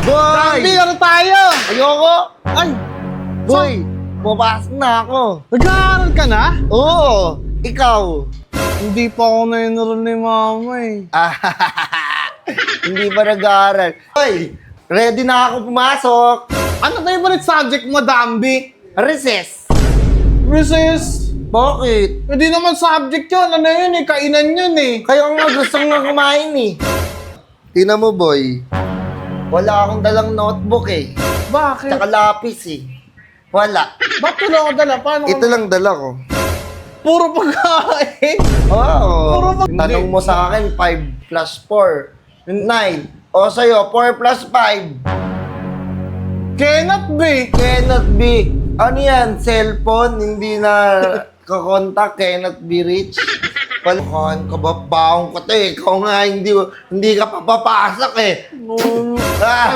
Boy! Dambi, ano tayo? Ayoko! Ay, Boy! Pumapasok na ako. nag-aaral ka na? Oo! Ikaw! Hindi pa ako na-enroll ni mama eh. Hindi pa nag-aaral. Boy! Ready na ako pumasok. Ano na yung favorite subject mo, Dambi? Recess! Recess? Bakit? Hindi naman subject yun. Ano yun eh? Kainan yun eh. Kaya nga gusto nga kumain eh. Tingnan mo, boy. Wala akong dalang notebook eh. Bakit? Tsaka lapis eh. Wala. Ba't wala ka dala? Paano Ito lang dala ko. Puro pagkain. Oo. Puro Tanong mo sa akin, 5 plus 4, 9. O sa'yo, 4 plus 5. Cannot be. Cannot be. Ano yan? Cellphone? Hindi na kakontak. Cannot be reached. Palukhan ka ba? Baong ka to eh. Ikaw nga, hindi ka papapasok eh. Ang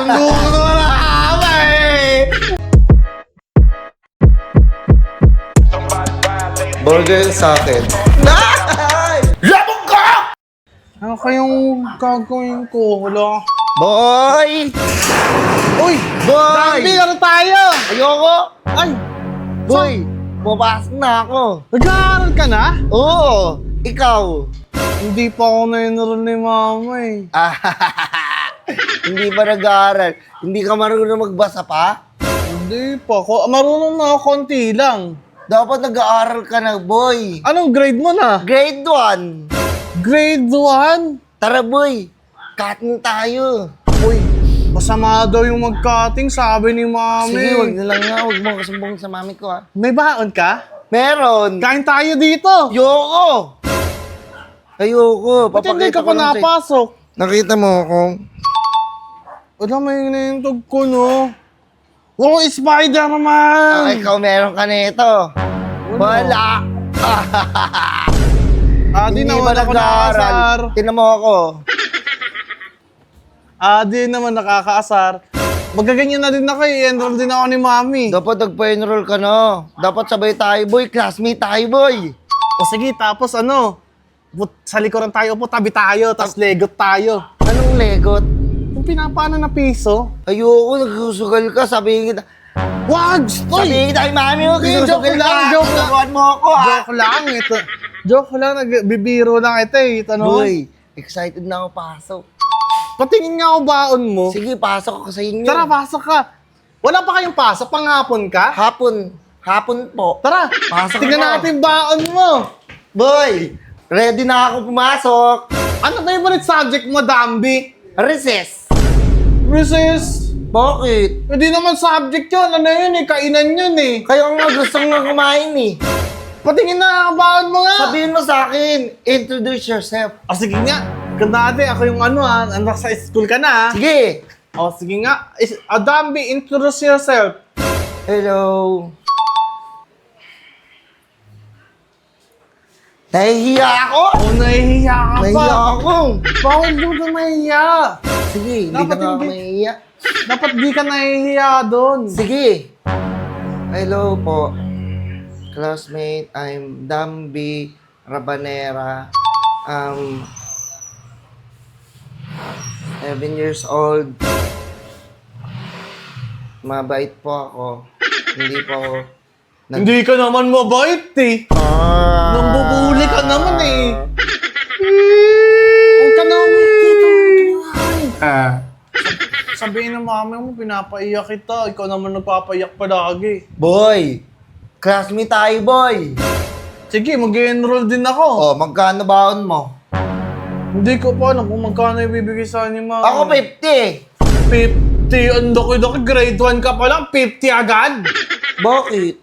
luto na kama eh. Burger sa akin. Labog ka! Ano kayong gagawin ko? Wala. Boy! Uy! Boy! Dambi, ano tayo? Ayoko! Ay! Boy! Pumapasok na ako. Nag-aaral ka na? Oo! Ikaw! Hindi pa ako na-enroll ni mama eh. Hindi pa nag-aaral. Hindi ka marunong magbasa pa? Hindi pa. Marunong na ako konti lang. Dapat nag-aaral ka na, boy. Anong grade mo na? Grade 1. Grade 1? Tara, boy. Cutting tayo. Uy, masama daw yung mag-cutting, sabi ni mami. Sige, wag na lang nga. Wag mo kasumbong sa mami ko, ha. May baon ka? Meron. Kain tayo dito. Ayoko. Ayoko. Ba't hindi ka Papakita ko pa lang sa'yo. napasok? Nakita mo ako. Wala, may hinahintog ko, no? Oh, Spider-Man! Ikaw meron ka nito. Wala. Di Hindi naman ba ako nag-aaral? nakakaasar. Tinan mo ako. Di naman nakakaasar. Magaganyan na din ako eh. Enroll din ako ni mami. Dapat nagpa-enroll ka na. Dapat sabay tayo, boy. Classmate tayo, boy. O sige, tapos ano? Sa likuran tayo po, tabi tayo, tapos legot tayo. Anong legot? Kung pinapano na piso. Ayoko, nagsusugal ka. Sabihin kita. Wag! Uy! Sabihin kita kay mami mo. Okay, joke nagsusugal lang, ka. joke lang. Tuturuan mo ako, ha. Joke lang, ito. Joke lang, nagbibiro lang ito eh. Ito, no? Boy, excited na ako pasok. Patingin nga ako baon mo. Sige, pasok ako sa inyo. Tara, pasok ka. Wala pa kayong pasok? Panghapon ka? Hapon. Hapon po. Tara, Pasok tingnan ako. natin baon mo. Boy, ready na ako pumasok. Ano na yung favorite subject mo, Dambi? Recess. Recess? Bakit? Hindi naman subject yun. Ano yun eh? Kainan yun eh. Kaya nga gusto nga kumain eh. Patingin na ang baon mo nga. Sabihin mo sa akin, introduce yourself. O sige nga. Ganda natin. Ako yung ano ha. Anak sa school ka na ha. Sige. O sige nga. Dambi, introduce yourself. Hello. Nahihiya ako. O nahihiya ka pa. Nahihiya ako. Bawal doon ka mahihiya. Sige, hindi Dapat na nga ako hindi. mahihiya. Dapat di ka nahihiya doon. Sige. Hello po. Classmate, I'm Dambi Rabanera. 7 years old. Mabait po ako. Hindi po ako... Hindi ka naman mabait eh. Nambubuli ka naman eh. Huwag ka naman dito. Sabihin ng mami mo, pinapaiyak kita. Ikaw naman nagpapaiyak palagi. Boy! Classmate tayo, boy! Sige, mag-enroll din ako. Oh, magkano baon mo? Hindi ko pa alam kung magkano ibibigay sa ni mami. Ako 50! 50? Ang laki-laki. Grade 1 ka pa lang, 50 agad. Bakit?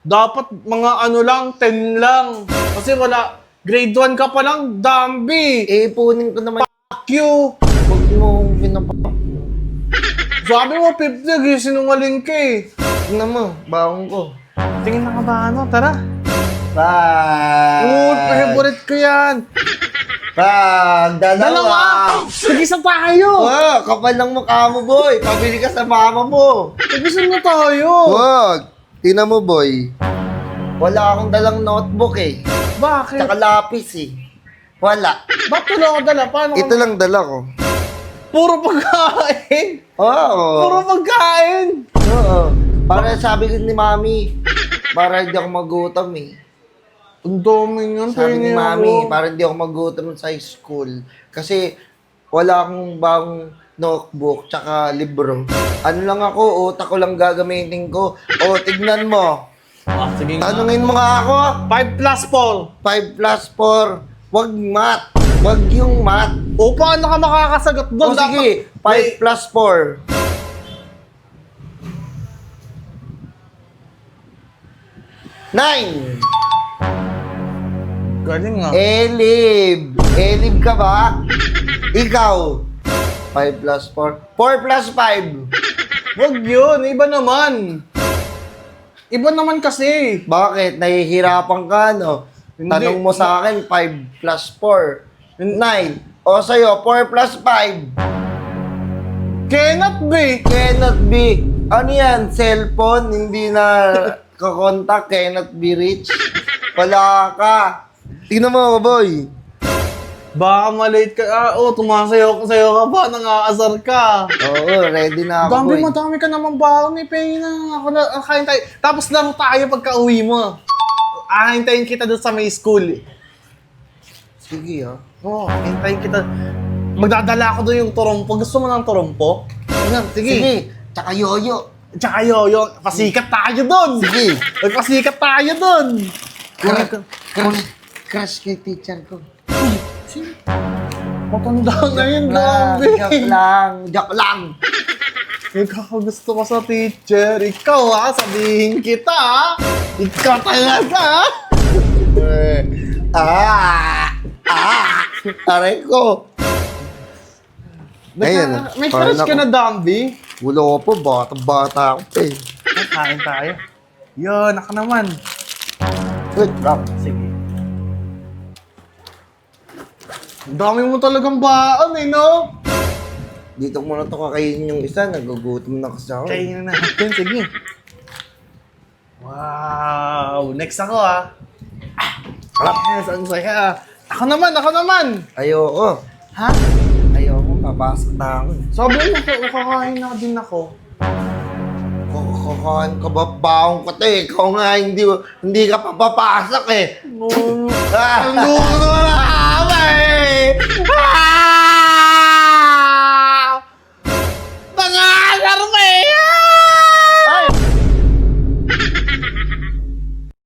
Dapat mga ano lang, 10 lang. Kasi wala, grade 1 ka pa lang, Dambi. Ipunin ko naman. Fuck you. Huwag mo pinapak. Sabi mo 50, sinungaling ka eh. Tingnan mo, baon ko. Tingin na ka ba ano? Tara. Bye! Favorite ko yan. Dalawa! Tig-isa tayo. Oh, kapal ng mukha mo, boy. Pabili ka sa mama mo. Tig-isa na tayo. Wag. Tingnan mo, boy. Wala akong dalang notebook eh. Bakit? Tsaka lapis eh. Wala. Ba't wala ka dala? Paano Ito lang dala ko. Puro pagkain. Oo. Puro pagkain. Oo. Para sabi ni Mami, para hindi ako magutom eh. Ang dami yun. Sabi ni tingin Mami, ako. para hindi ako magutom sa school. Kasi wala akong bagong notebook tsaka libro. Ano lang ako, utak ko lang gagamitin ko. O, tignan mo. Ah, sige nga. Tanungin mo nga ako. 5 plus 4. 5 plus 4. Wag math. Wag yung math. O, paano ka makakasagot doon? O sige, 5 plus 4. 9. Galing nga. Elib. Elib ka ba? Ikaw. 5 plus 4. 4 plus 5. Wag yun. Iba naman. Iba naman kasi. Bakit? Nahihirapan ka, no? Hindi. Tanong mo sa akin, 5 plus 4. 9. O sa'yo, 4 plus 5. Cannot be. Cannot be. Ano yan? Cellphone? Hindi na kakontak? Cannot be reached? Wala ka. Tingnan mo, boy. Baka malate ka. Tumasayaw ka ba? Nangaasar ka. Oo, ready na ako, Dami, boy. madami ka naman baon eh. Pengin na ako na. Kain tayo. Tapos laro tayo pagka uwi mo. Hintayin kita doon sa may school. Sige, ha? Oo, hintayin kita. Magdadala ako doon yung torompo. Gusto mo ng torompo? Ayan, sige. Sige. Tsaka yoyo. Tsaka yoyo. Pasikat tayo doon. Sige. Magpasikat tayo doon. Crush kay teacher ko. Matanda na yun, Joke lang, grabe. joke lang, joke lang. Nagkakagusto ka sa teacher. Ikaw ha, sabihin kita ha. Ikaw talaga ha. Aray ko. Ayun, May parang crush ka ako. na, Dambi? Wala po, bata ako eh. Kain tayo. Yun, ako naman. Wait lang. Sige. Ang dami mo talagang baon eh, no? Dito muna to kakainin yung isa, nagugutom na kasi ako. Kainin na natin, sige. Wow! Next ako ah. Yes, ang saya. Ako naman! Ayoko. Ha? Ayoko, papasok na ako. Sabi mo, kakain na din ako. Kakakaan ka ba? Baong ka to eh. Ikaw nga, hindi ka papapasok eh. No. Ah! Ang luto naman